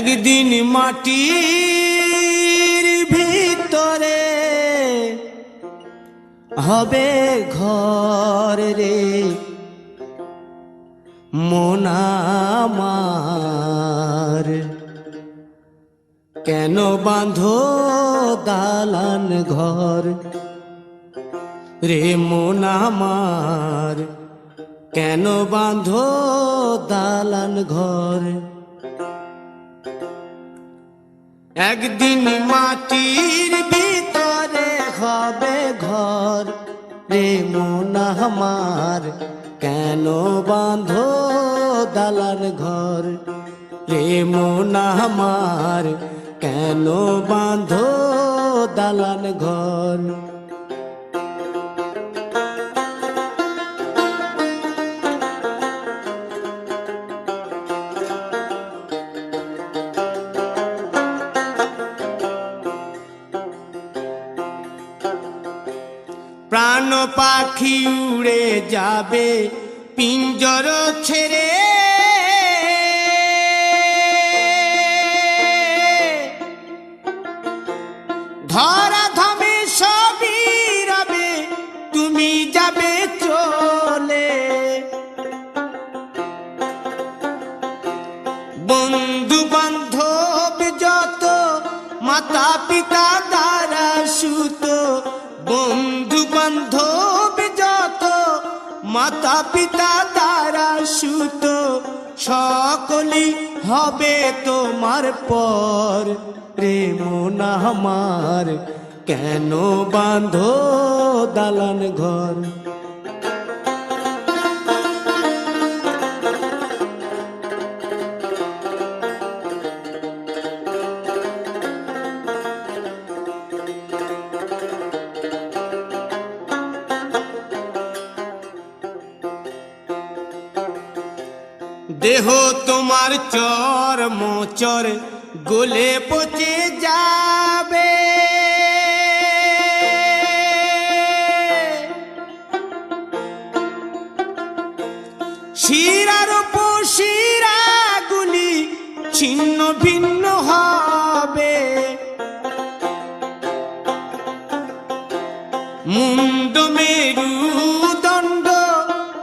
একদিন মাটির ভিতরে হবে ঘর রে মন আমার, কেন বাঁধো দালান ঘর রে মন আমার, কেন বাঁধো দালান ঘর। একদিন মাটির ভিতরে হবে ঘর রে মন আমার, কেন বাঁধো দালান ঘর রে মন আমার, কেন বাঁধো দালান ঘর। প্রাণ পাখি উড়ে যাবে পিঞ্জর ছেড়ে, ধরা ধামে সবই রবে তুমি যাবে চলে। বন্ধু বান্ধব যত মাতা পিতা দ্বারা সুত, বন্ধু বান্ধব যত মাতা পিতা দ্বারা সুত, সকলই হবে তোমার পর রে মন আমার, কেন বাঁধো দালান ঘর। দেহ তোমার চর্ম চর গলে পচে যাবে, শিরার উপশিরা গুলি ছিন্ন ভিন্ন হবে, মুন্ড মেরুদণ্ড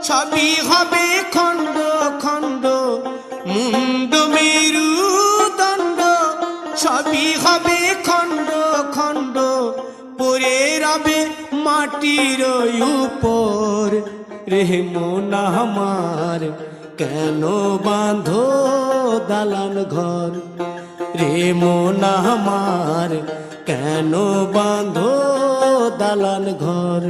সবই হবে খণ্ড খণ্ড, মুন্ড মেরুদণ্ড সবই হবে খণ্ড খণ্ড, পড়ে রবে মাটির উপর রে মন আমার, কেন বাঁধো দালান ঘর রে মন আমার, কেন বাঁধো দালান ঘর।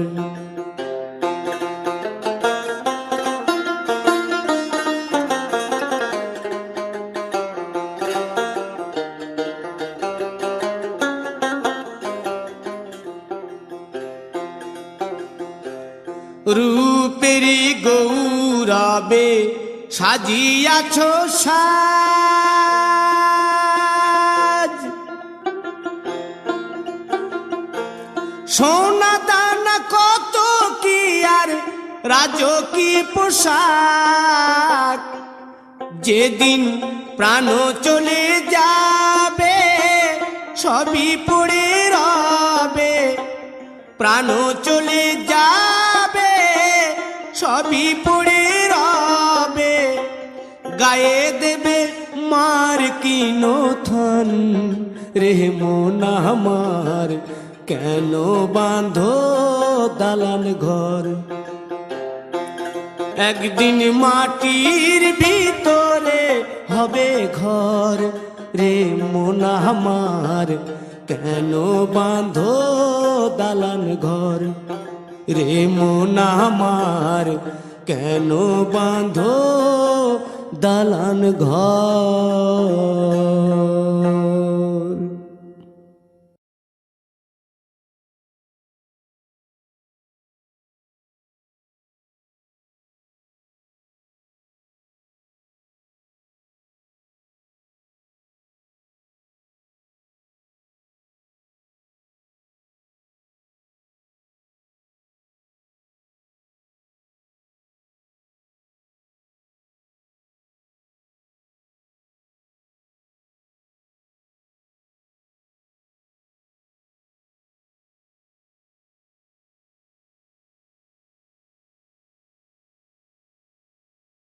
রূপেরি গৌরবে সাজিয়াছ সাজ, সোনা দানা কত কি আর রাজকী পোশাক, যেদিন প্রাণ চলে যাবে সবই পড়ে রবে, প্রাণ চলে যাবে সবই পড়ে রবে, গায়ে দেবে মার কিনো থান রে মন আমার, কেন বাঁধো দালান ঘর। একদিন মাটির ভিতরে হবে ঘর রে মন আমার, কেন বাঁধো দালান ঘর রে মন আমার, কেন বাঁধো দালান ঘর।